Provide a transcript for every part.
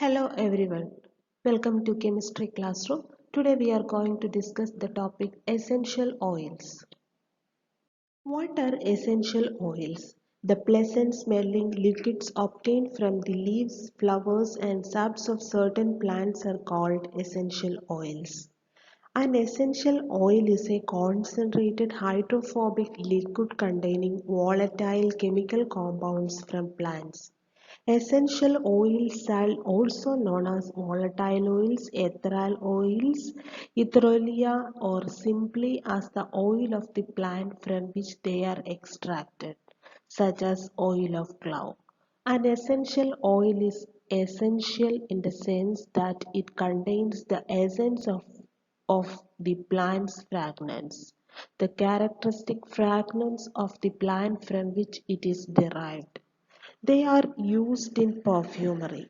Hello everyone, welcome to Chemistry Classroom. Today we are going to discuss the topic essential oils. What are essential oils? The pleasant smelling liquids obtained from the leaves, flowers and saps of certain plants are called essential oils. An essential oil is a concentrated hydrophobic liquid containing volatile chemical compounds from plants. Essential oils are also known as volatile oils, ethereal oils, etherolia, or simply as the oil of the plant from which they are extracted, such as oil of clove. An essential oil is essential in the sense that it contains the essence of the plant's fragrance, the characteristic fragrance of the plant from which it is derived. They are used in perfumery.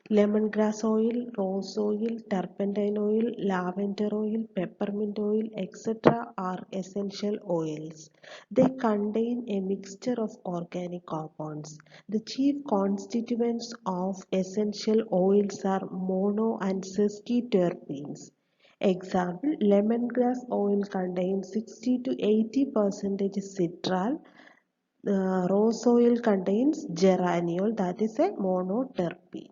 Lemongrass oil, rose oil, turpentine oil, lavender oil, peppermint oil, etc. are essential oils. They contain a mixture of organic compounds. The chief constituents of essential oils are mono and sesquiterpenes. Example, lemongrass oil contains 60 to 80% citral. Rose oil contains geraniol, that is a monoterpene.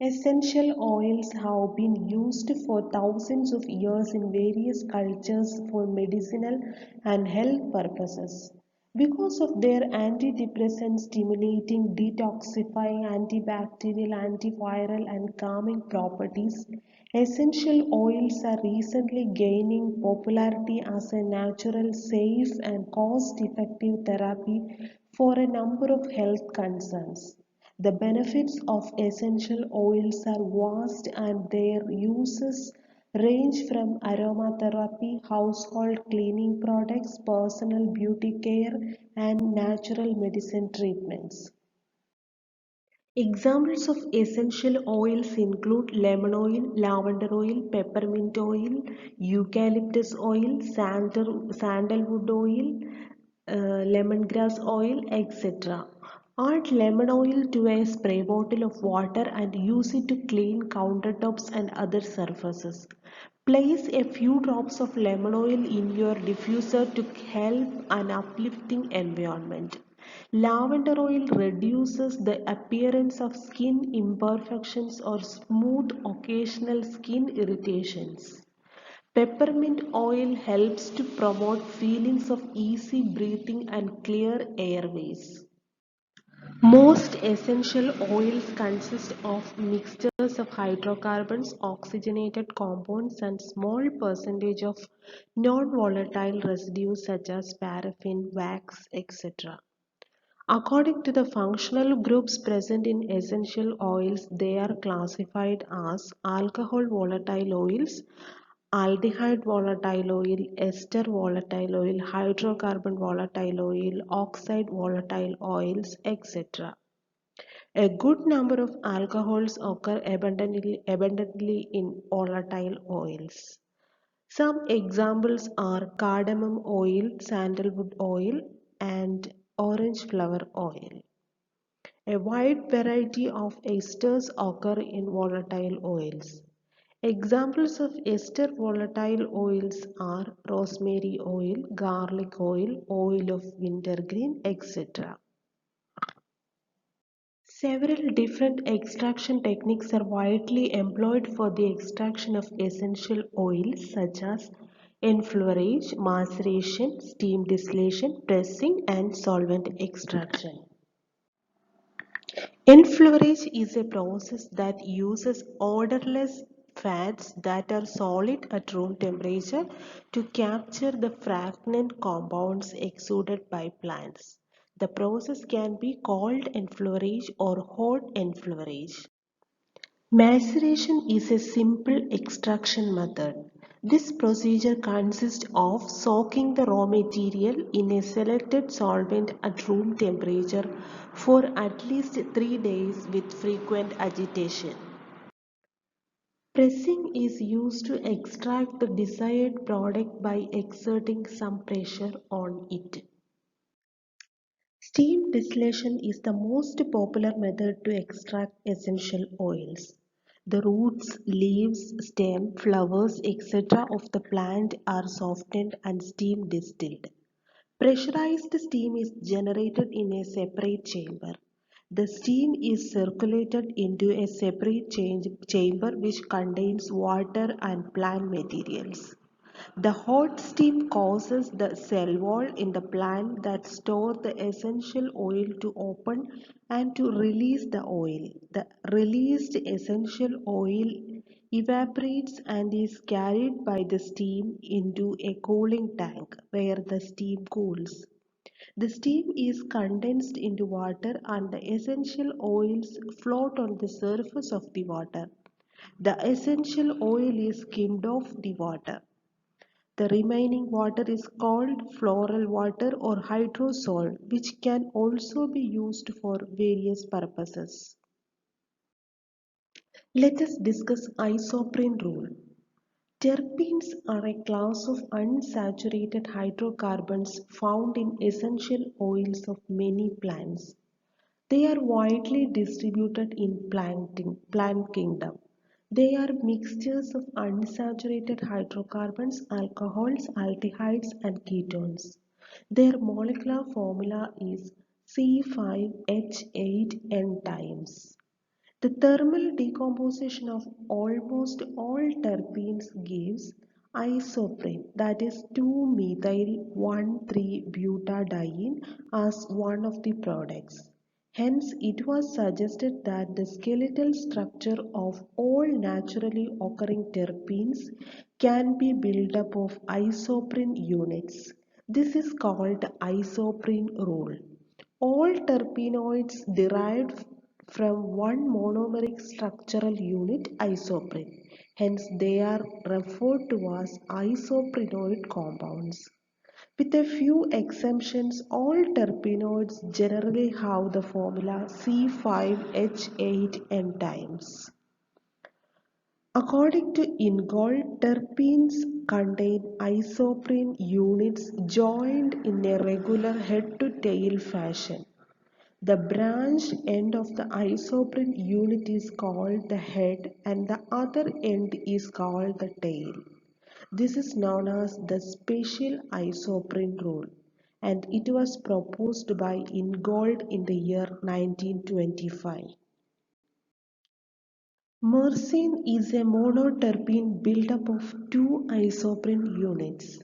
Essential oils have been used for thousands of years in various cultures for medicinal and health purposes. Because of their antidepressant, stimulating, detoxifying, antibacterial, antiviral, and calming properties, essential oils are recently gaining popularity as a natural, safe, and cost effective therapy for a number of health concerns. The benefits of essential oils are vast and their uses range from aromatherapy, household cleaning products, personal beauty care, and natural medicine treatments. Examples of essential oils include lemon oil, lavender oil, peppermint oil, eucalyptus oil, sandalwood oil, lemongrass oil, etc. Add lemon oil to a spray bottle of water and use it to clean countertops and other surfaces. Place a few drops of lemon oil in your diffuser to help an uplifting environment. Lavender oil reduces the appearance of skin imperfections or smooth occasional skin irritations. Peppermint oil helps to promote feelings of easy breathing and clear airways. Most essential oils consist of mixtures of hydrocarbons, oxygenated compounds, and small percentage of non-volatile residues such as paraffin, wax, etc. According to the functional groups present in essential oils, they are classified as alcohol volatile oils, aldehyde volatile oil, ester volatile oil, hydrocarbon volatile oil, oxide volatile oils, etc. A good number of alcohols occur abundantly in volatile oils. Some examples are cardamom oil, sandalwood oil, and orange flower oil. A wide variety of esters occur in volatile oils. Examples of ester volatile oils are rosemary oil, garlic oil, oil of wintergreen, etc. Several different extraction techniques are widely employed for the extraction of essential oils such as enfleurage, maceration, steam distillation, pressing, and solvent extraction. Enfleurage is a process that uses odorless fats that are solid at room temperature to capture the fragrant compounds exuded by plants. The process can be cold enfleurage or hot enfleurage. Maceration is a simple extraction method. This procedure consists of soaking the raw material in a selected solvent at room temperature for at least 3 days with frequent agitation. Pressing is used to extract the desired product by exerting some pressure on it. Steam distillation is the most popular method to extract essential oils. The roots, leaves, stem, flowers, etc. of the plant are softened and steam distilled. Pressurized steam is generated in a separate chamber. The steam is circulated into a separate chamber which contains water and plant materials. The hot steam causes the cell wall in the plant that store the essential oil to open and to release the oil. The released essential oil evaporates and is carried by the steam into a cooling tank where the steam cools. The steam is condensed into water and the essential oils float on the surface of the water. The essential oil is skimmed off the water. The remaining water is called floral water or hydrosol, which can also be used for various purposes. Let us discuss isoprene rule. Terpenes are a class of unsaturated hydrocarbons found in essential oils of many plants. They are widely distributed in plant kingdom. They are mixtures of unsaturated hydrocarbons, alcohols, aldehydes, and ketones. Their molecular formula is C5H8N times. The thermal decomposition of almost all terpenes gives isoprene, that is 2-methyl-1,3-butadiene, as one of the products. Hence, it was suggested that the skeletal structure of all naturally occurring terpenes can be built up of isoprene units. This is called the isoprene rule. All terpenoids derived from one monomeric structural unit, isoprene. Hence, they are referred to as isoprenoid compounds. With a few exemptions, all terpenoids generally have the formula C5H8N times. According to Ingold, terpenes contain isoprene units joined in a regular head-to-tail fashion. The branched end of the isoprene unit is called the head and the other end is called the tail. This is known as the special isoprene rule, and it was proposed by Ingold in the year 1925. Myrcene is a monoterpene built up of two isoprene units.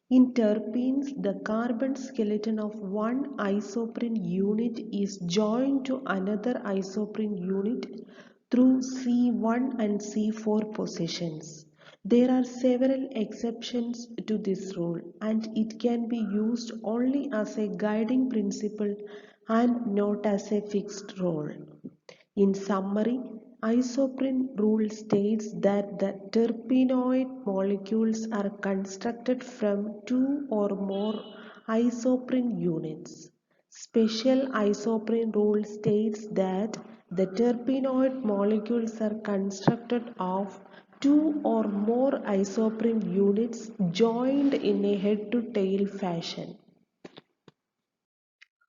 In terpenes, the carbon skeleton of one isoprene unit is joined to another isoprene unit through C1 and C4 positions. There are several exceptions to this rule, and it can be used only as a guiding principle and not as a fixed rule. In summary, isoprene rule states that the terpenoid molecules are constructed from two or more isoprene units. Special isoprene rule states that the terpenoid molecules are constructed of two or more isoprene units joined in a head-to-tail fashion.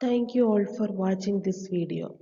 Thank you all for watching this video.